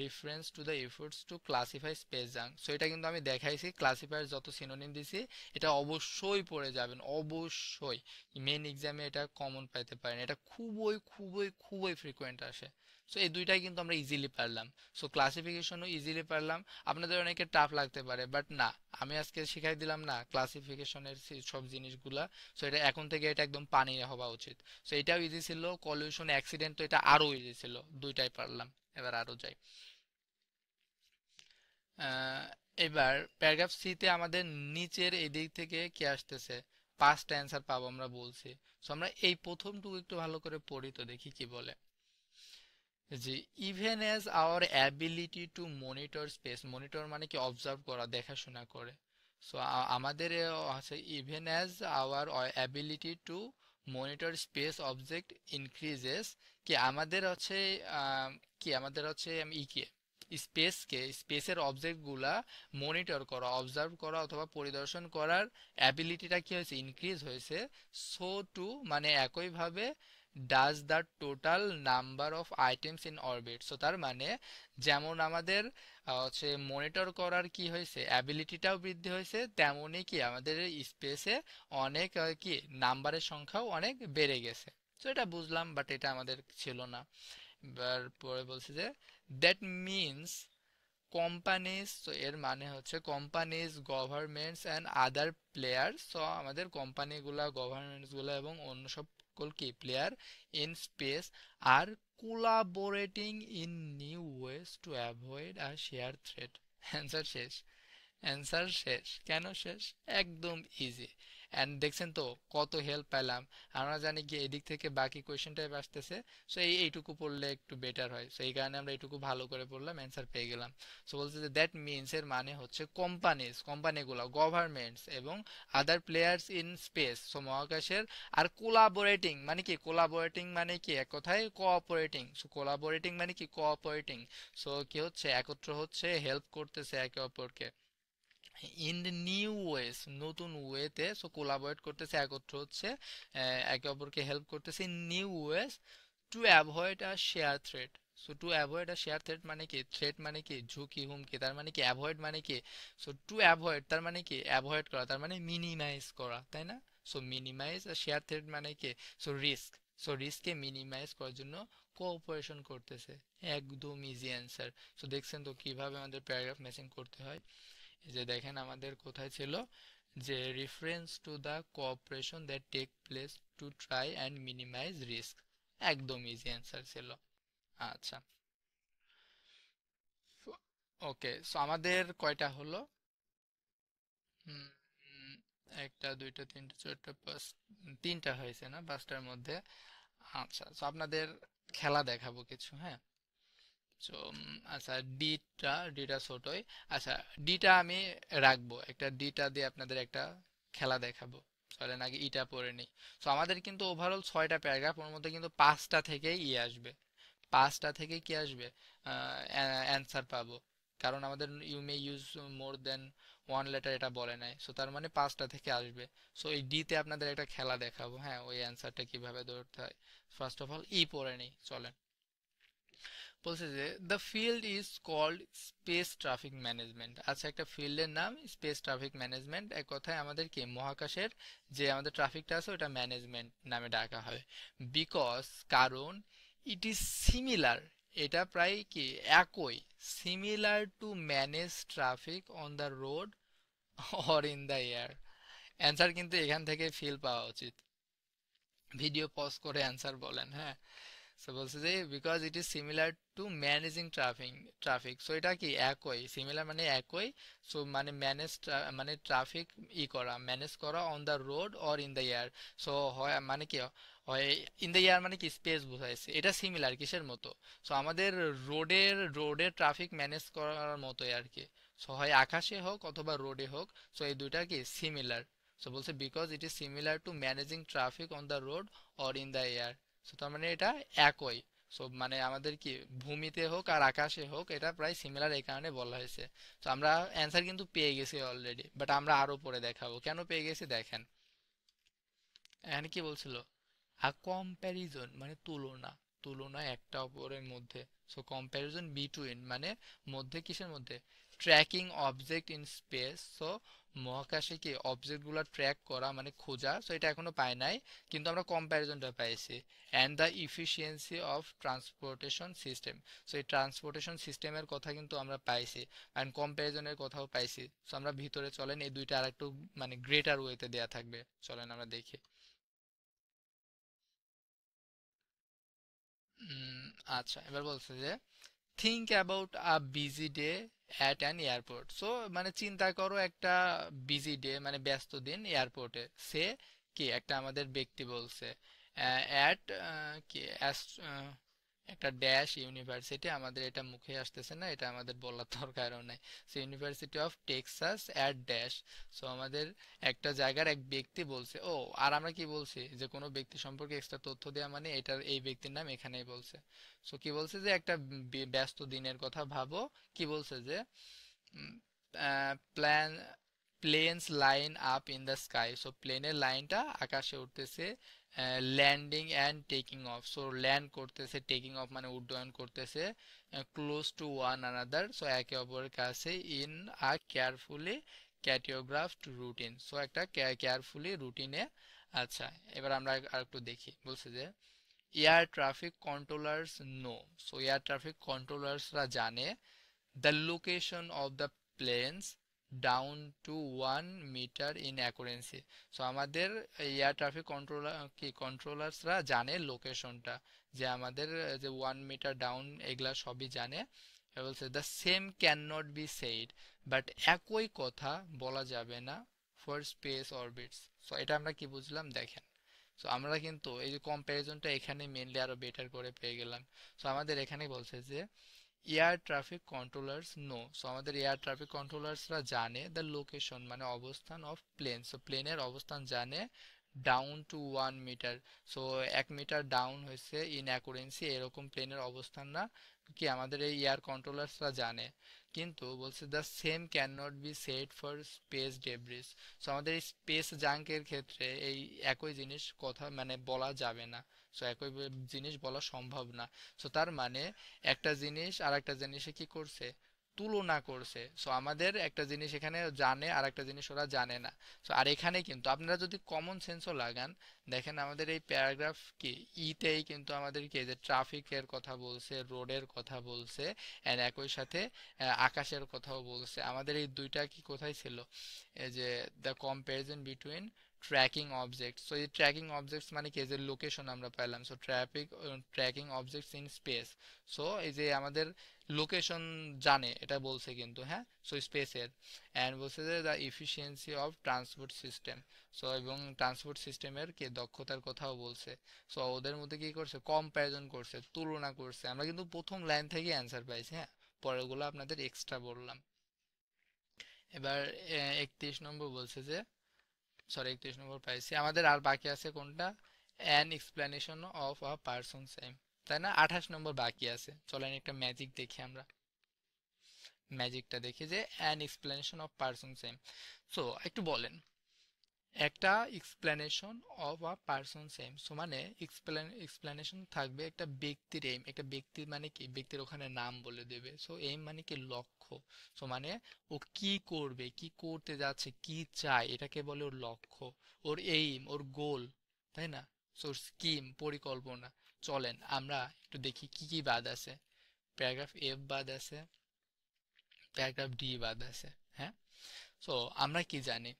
Speaker 1: reference to the efforts to classify space junk. So এটা কিন্তু আমি দেখাইছি, ক্লাসিফায়ার যত সিনোনিম দিছি এটা অবশ্যই পড়ে যাবেন, অবশ্যই। মেন এক্সামে এটা কমন পাইতে পারেন, এটা খুবই খুবই খুবই ফ্রিকোয়েন্ট আসে। সো এই দুইটাই কিন্তু আমরা ইজিলি পারলাম। সো ক্লাসিফিকেশনও ইজিলি পারলাম। আপনাদের অনেকে টাফ লাগতে পারে, বাট না, আমি আজকে শিখাই দিলাম না ক্লাসিফিকেশনের সব জিনিসগুলা। সো এটা এখন থেকে এটা একদম পানি হওয়া উচিত। সো এটাও ইজি ছিল, কলিউশন, অ্যাক্সিডেন্ট, তো এটা আরো ইজি ছিল। দুইটাই পারলাম। এবার আরো যাই। আহ, এবার প্যারাগ্রাফ সিতে আমাদের নিচের এই দিক থেকে কি আসতেছে? পাঁচটা অ্যান্সার পাবো আমরা বলছি। সো আমরা এই প্রথমটুকু একটু ভালো করে পড়ি তো দেখি কি বলে। যে even as our ability to monitor space, monitor মানে কি? অবজার্ভ করা, দেখাশোনা করে। সো আমাদের আছে even as our ability to monitor space object increases. কি আমাদের হচ্ছে আমাদের হচ্ছে কি স্পেসের অবজেক্টগুলা মনিটর করা, অবজার্ভ করা অথবা পরিদর্শন করার অ্যাবিলিটিটা কি হয়েছে? ইনক্রিজ হয়েছে। সো টু মানে একইভাবে does the total number of items in orbit. So তার মানে যেমন আমাদের হচ্ছে মনিটর করার কি হয়েছে? অ্যাবিলিটিটাও বৃদ্ধি হয়েছে, তেমনই কি আমাদের স্পেসে অনেক কি নাম্বারের সংখ্যাও অনেক বেড়ে গেছে। তো এটা বুঝলাম, বাট এটা আমাদের ছিল না। এবার পরে বলছে যে দ্যাট মিনস কোম্পানিজ। তো এর মানে হচ্ছে companies, governments and other players. So আমাদের কোম্পানিগুলা, গভর্নমেন্টসগুলা এবং অন্য সকল কি player in space are collaborating in new ways to avoid a share threat. Answer শেষ। অ্যান্সার শেষ। কেন শেষ? একদম ইজি। অ্যান্ড দেখছেন তো কত হেল্প পেলাম। আমরা জানি কি এদিক থেকে বাকি কোয়েশ্চেন টাইপ আসতেছে। সো এইটুকু পড়লে একটু বেটার হয়। সো এই কারণে আমরা এইটুকু ভালো করে পড়লাম, অ্যান্সার পেয়ে গেলাম। সো বলছে যে দ্যাট মিনস এর মানে হচ্ছে কোম্পানিজ, কোম্পানিগুলো, গভর্নমেন্টস এবং আদার প্লেয়ার্স ইন স্পেস। সো মহাকাশের আর কোলাবোরেটিং মানে কি? কোলাবোরেটিং মানে কি? এক কথায় কোঅপারেটিং। সো কোলাবোরেটিং মানে কি? কোঅপারেটিং। সো কি হচ্ছে? একত্র হচ্ছে, হেল্প করতেছে একে অপরকে ইন দ্য নিউ ওয়েস, নতুন ওয়েতে। সো কোলাবরেট করতেছে, একত্র হচ্ছে, একে অপরকে হেল্প করতেছে in new ways to avoid a share threat. So to avoid a share threat মানে কি? থ্রেট মানে কি? ঝুঁকি, হুমকি। তার মানে কি? অ্যাভয়েড মানে কি? সো টু অ্যাভয়েড তার মানে কি? অ্যাভয়েড করা, তার মানে মিনিমাইজ করা, তাই না? সো মিনিমাইজ আর শেয়ার থ্রেট মানে কি? So risk. সো রিস্ককে মিনিমাইজ করার জন্য কোঅপারেশন করতেছে। একদম ইজি অ্যান্সার। সো দেখছেন তো কিভাবে আমাদের প্যারাগ্রাফ ম্যাচিং করতে হয়। এই যে দেখেন আমাদের কোথায় ছিল যে reference to the cooperation that take place to try and minimise risk. একদম ইজি অ্যান্সার ছিল। আচ্ছা, ওকে। সো আমাদের কয়টা হলো? হুম, একটা, দুইটা, তিনটা, চারটা, পাঁচ, তিনটা হয়েছে না পাঁচটার মধ্যে? আচ্ছা, তো আপনাদের খেলা দেখাবো কিছু, হ্যাঁ। তো আচ্ছা, ডিটা ছোটই। আচ্ছা, ডিটা আমি রাখবো, একটা ডিটা দিয়ে আপনাদের একটা খেলা দেখাবো। চলেন আগে ইটা পড়ে নিই। তো আমাদের কিন্তু ওভারঅল 6টা প্যারাগ্রাফ, ওর মধ্যে কিন্তু 5টা থেকে আসবে, 5টা থেকে কি আসবে, অ্যান্সার পাবো। কারণ আমাদের you may use more than one letter এটা বলে নাই, সো তার মানে 5টা থেকে আসবে। সো এই ডিতে আপনাদের একটা খেলা দেখাবো, হ্যাঁ, ওই অ্যান্সারটা কিভাবে ধরতে হয়। ফার্স্ট অফ অল পড়ে নিই, চলেন। বলছে যে the field is called space traffic management. আচ্ছা, একটা ফিল্ডের নাম স্পেস ট্রাফিক ম্যানেজমেন্ট, এক কথায় আমাদের কি মহাকাশের যে আমাদের ট্রাফিকটা আছে ওটা ম্যানেজমেন্ট নামে ডাকা হয়। বিকজ, কারণ, ইট ইজ সিমিলার, এটা প্রায় কি একই, similar to manage traffic on the road or in the air. Answer কিন্তু এখান থেকে ফিল পাওয়া উচিত। ভিডিও পজ করে অ্যান্সার বলেন, হ্যাঁ। সো বলছে যে because it is similar to managing traffic, so এটা কি একই, সিমিলার মানে একই। সো মানে ম্যানেজ, মানে ট্রাফিক করা, ম্যানেজ করা on the road or in the air. So হয় মানে কি হয়, ইন দ্য এয়ার মানে কি স্পেস বোঝাইছে, এটা সিমিলার কিসের মতো? সো আমাদের রোডের ট্রাফিক ম্যানেজ করার মতোই আর কি। সো হয় আকাশে হোক অথবা রোডে হোক, সো এই দুইটা কি সিমিলার। সো বলছে because it is similar to managing traffic on the road or in the air. So তার মানে এটা একই। সো মানে আমাদের কি ভূমিতে হোক আর আকাশে হোক এটা প্রায় সিমিলার, এই কারণে বলা হয়েছে। তো আমরা অ্যান্সার কিন্তু পেয়ে গেছি অলরেডি, বাট আমরা আরো পরে দেখাবো কেন পেয়ে গেছি, দেখেন। এখানে কি বলছিল, আ কম্প্যারিজন মানে তুলনা, তুলনা একটা অপরের মধ্যে। সো কম্প্যারিজন বিটুইন মানে মধ্যে, কিসের মধ্যে? Tracking object in space. So মহাকাশে কি অবজেক্টগুলো ট্র্যাক করা মানে খোঁজা, সো এটা এখনো পাই নাই, কিন্তু আমরা কম্প্যারিজনটা পাইছি। And the efficiency of transportation system. So এই ট্রান্সপোর্টেশন সিস্টেমের কথা কিন্তু আমরা পাইছি, অ্যান্ড কম্প্যারিজনের কথাও পাইছি। সো আমরা ভিতরে চলেন, এই দুইটা আরেকটু মানে গ্রেটার ওয়েতে দেয়া থাকবে, চলেন আমরা দেখি। আচ্ছা, এবার বলছে যে think about a busy day at an airport. So মানে চিন্তা করো একটা বিজি ডে মানে ব্যস্ত দিন এয়ারপোর্টে। সে কি একটা আমাদের ব্যক্তি বলছে, অ্যাট কি একটা ড্যাশ ইউনিভার্সিটি, আমাদের এটা মুখে আসতেছে না, এটা আমাদের বলার দরকারও নাই। So university of Texas at dash. So আমাদের একটা জায়গার এক ব্যক্তি বলছে, ও আর আমরা কি বলছি যে কোনো ব্যক্তি সম্পর্কে এক্সট্রা তথ্য দেওয়া মানে এটার এই ব্যক্তির নাম এখানেই বলছে। সো কি বলছে যে একটা ব্যস্ত দিনের কথা ভাবো। কি বলছে যে plan planes line up in the sky. So প্লেনের লাইনটা আকাশে উঠতেছে, landing and taking off. So land করতেছে, টেকিং অফ মানে উড্ডয়ন করতেছে, close to one another. So একে অপরের কাছে, in a carefully choreographed routine. So একটা কেয়ারফুলি রুটিনে। আচ্ছা, এবার আমরা আর একটু দেখি। বলছে যে air traffic controllers know. So air traffic কন্ট্রোলার্সরা জানে the location of the planes down to 1 metre in accuracy। So আমাদের এয়ার ট্রাফিক কন্ট্রোলার্সরা জানে লোকেশনটা, যে আমাদের যে 1 মিটার ডাউন এগুলা সবই জানে। বলছে the same can not be said, but একই কথা বলা যাবে না ফর স্পেস অরবিটস। সো এটা আমরা কি বুঝলাম, দেখেন। সো আমরা কিন্তু এই যে কম্প্যারিজনটা এখানে মেনলি আরো বেটার করে পেয়ে গেলাম। সো আমাদের এখানে বলছে যে air traffic controllers know. So আমাদের এয়ার ট্রাফিক কন্ট্রোলার্সরা জানে দ্য লোকেশন মানে অবস্থান অফ প্লেন। সো প্লেনের অবস্থান জানে down to 1 metre. So 1 metre down হয়েছে ইন অ্যাকুরেন্সি, এরকম প্লেনের অবস্থান না কি আমাদের এই এয়ার কন্ট্রোলার্সরা জানে। কিন্তু বলছে the same can not be shed for space debris. So আমাদের এই স্পেস জাঙ্কের ক্ষেত্রে এই একই জিনিস কথা মানে বলা যাবে না। সো একই জিনিস বলা সম্ভব না। সো তার মানে একটা জিনিস আর একটা জিনিসে কি করছে, তুলনা করছে। সো আমাদের একটা জিনিস এখানে জানে আর একটা জিনিস ওরা জানে না। সো আর এখানে কিন্তু আপনারা যদি কমন সেন্সও লাগান, দেখেন আমাদের এই প্যারাগ্রাফ কি ইতেই কিন্তু আমাদের কি যে ট্রাফিকের কথা বলছে, রোডের কথা বলছে, এন্ড একই সাথে আকাশের কথাও বলছে। আমাদের এই দুইটা কি কোথায় ছিল, এই যে the comparison between tracking object. So এই ট্র্যাকিং অবজেক্টস মানে কি, যে লোকেশন আমরা পেলাম। So tracking objects in space. So এই যে আমাদের লোকেশন জানে এটা বলছে কিন্তু, হ্যাঁ। সো স্পেসের অ্যান্ড বলছে যে the efficiency of transport system. So এবং ট্রান্সপোর্ট সিস্টেমের কি দক্ষতার কথাও বলছে। সো ওদের মধ্যে কি করছে, কম্প্যারিজন করছে, তুলনা করছে। আমরা কিন্তু প্রথম লাইন থেকে অ্যান্সার পাইছি, হ্যাঁ। পরেরগুলো আপনাদের এক্সট্রা বললাম। এবার 31 নম্বর বলছে যে, সরি 31 নম্বর পাইছি, আমাদের আর বাকি আছে কোনটা, an explanation of a person same, তাই না? 28 নম্বর বাকি আছে। চলেন একটা ম্যাজিক দেখি আমরা, ম্যাজিকটা দেখি যে an explanation of person same. So একটু বলেন, একটা explanation of a person same, so মানে এক্সপ্লেনেশন থাকবে একটা ব্যক্তির এইম। একটা ব্যক্তির মানে কি, ব্যক্তির ওখানে নাম বলে দেবে। সো এইম মানে কি, লক্ষ্য। সো মানে ও কি করবে, কি করতে যাচ্ছে, কি চায়, এটাকে বলে ওর লক্ষ্য, ওর এইম, ওর গোল, তাই না? সো স্কিম, পরিকল্পনা। চলেন আমরা একটু দেখি কি কি বাদ আছে। প্যারাগ্রাফ এফ বাদ আছে, প্যারাগ্রাফ ডি বাদ আছে, হ্যাঁ। সো আমরা কি জানি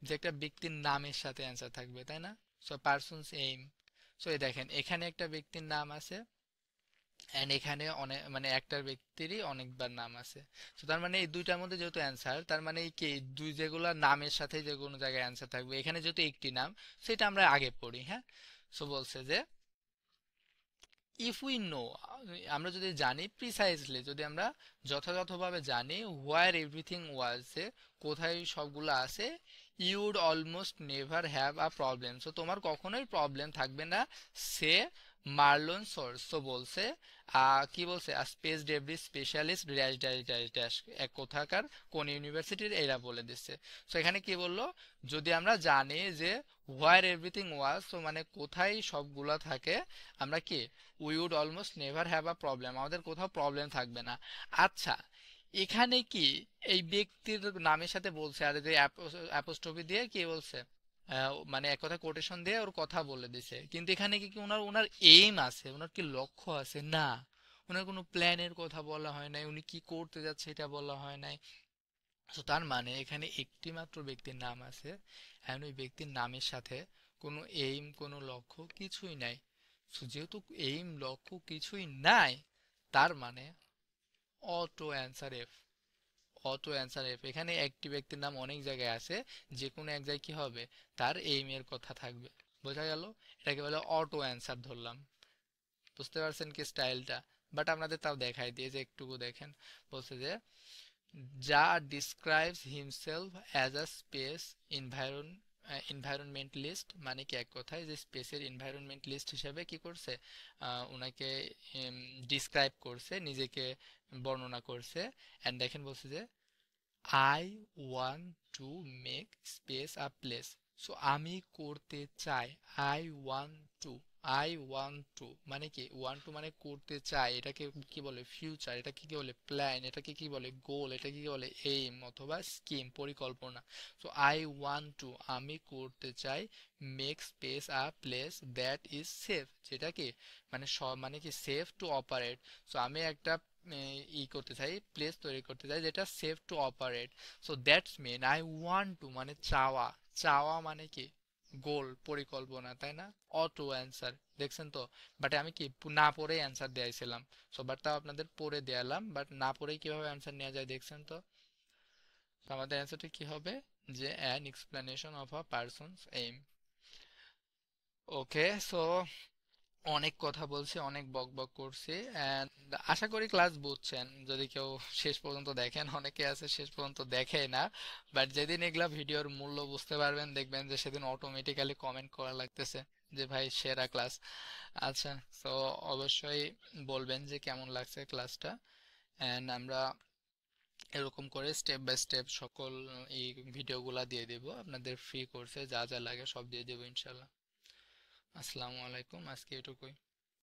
Speaker 1: যে একটা ব্যক্তির নামের সাথে অ্যান্সার থাকবে, তাই না? So persons aim. সো এই দেখেন এখানে একটা ব্যক্তির নাম আছে, এন্ড এখানে অনেক মানে একটা ব্যক্তিরই অনেকবার নাম আছে। সো তার মানে এই দুইটার মধ্যে যেহেতু অ্যান্সার, তার মানে এই কি, দুই যেগুলো নামের সাথে যে কোনো জায়গায় অ্যান্সার থাকবে, এখানে যেহেতু একটি নাম, সেটা আমরা আগে পড়ি, হ্যাঁ। সো বলছে যে ইফ উই নো, আমরা যদি জানি, প্রিসাইজলি যদি আমরা যথাযথভাবে জানি, হোয়ার এভরিথিং ওয়াজ, কোথায় সবগুলো আছে, you would almost never have a problem. So তোমার কখনোই প্রবলেম থাকবে না। সে মার্লন সোর্স। তো বলছে কি বলছে, space debris specialist dash dash dash dash, এক কোথাকার কোন ইউনিভার্সিটির, এরা বলে দিচ্ছে। সো এখানে কি বললো, যদি আমরা জানি যে হোয়ার এভরিথিং ওয়াজ, তো মানে কোথায় সবগুলা থাকে, আমরা কি, we would almost never have a problem, আমাদের কোথাও প্রবলেম থাকবে না। আচ্ছা, এখানে কি এই ব্যক্তির নামের সাথে বলছে, আর যে অ্যাপোস্ট্রফি দিয়ে কি বলছে, মানে এক কথা কোটেশন দিয়ে ওর কথা বলে দিছে, কিন্তু এখানে কি কি ওনার ওনার এইম আছে, ওনার কি লক্ষ্য আছে? না, ওনার কোনো প্ল্যানের কথা বলা হয় নাই, উনি কি করতে যাচ্ছে এটা বলা হয় নাই। তো তার মানে এখানে একটি মাত্র ব্যক্তির নাম আছে, এমন ওই ব্যক্তির নামের সাথে কোনো এইম, কোনো লক্ষ্য কিছুই নাই। সো যেহেতু এইম, লক্ষ্য কিছুই নাই, তার মানে auto answer F. Auto answer F. এখানে একটি ব্যক্তির নাম অনেক জায়গায় আছে, যে কোনো এক জায়গায় কি হবে, তার এইম এর কথা থাকবে। বোঝা গেল? এটাকে বলে অটো অ্যান্সার ধরলাম। বুঝতে পারছেন কি স্টাইলটা? বাট আপনাদের তাও দেখাই দিয়ে যে একটুকু দেখেন। বলছে যে যা describes himself as a space environmentalist, মানে কি এক কথায় যে স্পেসের এনভায়রনমেন্টালিস্ট হিসেবে কি করছে, ওনাকে ডিসক্রাইব করছে, নিজেকে বর্ণনা করছে। অ্যান্ড দেখেন বলছে যে I want to make space a place. So আমি করতে চাই, I want two, I want to মানে কি, ওয়ান্ট টু মানে করতে চাই, এটাকে কি বলে ফিউচার, এটাকে কি বলে প্ল্যান, এটাকে কি বলে গোল, এটাকে কি বলে এইম অথবা স্কিম, পরিকল্পনা। সো আই ওয়ান্ট টু, আমি করতে চাই, make space a place that is safe, যেটা কি মানে সব মানে কি সেফ টু অপারেট। সো আমি একটা করতে চাই, প্লেস তৈরি করতে চাই যেটা safe to operate. So that's mean I want to মানে চাওয়া, চাওয়া মানে কি গোল, পরিকল্পনা, তাই না? অটো অ্যান্সার, দেখছেন তো? বাট আমি কি না পড়েই অ্যান্সার দিয়েছিলাম। সো বাট তাও আপনাদের পড়ে দিলাম, বাট না পড়েই কিভাবে অ্যান্সার নেওয়া যায় দেখছেন তো? তো আমাদের অ্যান্সারটা কি হবে, যে an explanation of a persons aim. Okay, so অনেক কথা বলছি, অনেক বক বক করছি, এন্ড আশা করি ক্লাস বুঝছেন। যদি কেউ শেষ পর্যন্ত দেখেন, অনেকে আছে শেষ পর্যন্ত দেখেই না, বাট যেদিন এগুলা ভিডিওর মূল্য বুঝতে পারবেন, দেখবেন যে সেদিন অটোমেটিক্যালি কমেন্ট করা লাগতেছে যে ভাই সেরা ক্লাস। আচ্ছা, তো অবশ্যই বলবেন যে কেমন লাগছে ক্লাসটা, এন্ড আমরা এরকম করে স্টেপ বাই স্টেপ সকল এই ভিডিওগুলা দিয়ে দেব, আপনাদের ফ্রি কোর্সে যা যা লাগে সব দিয়ে দেবো ইনশাল্লাহ। আসসালামু আলাইকুম, আজকে এটুকুই।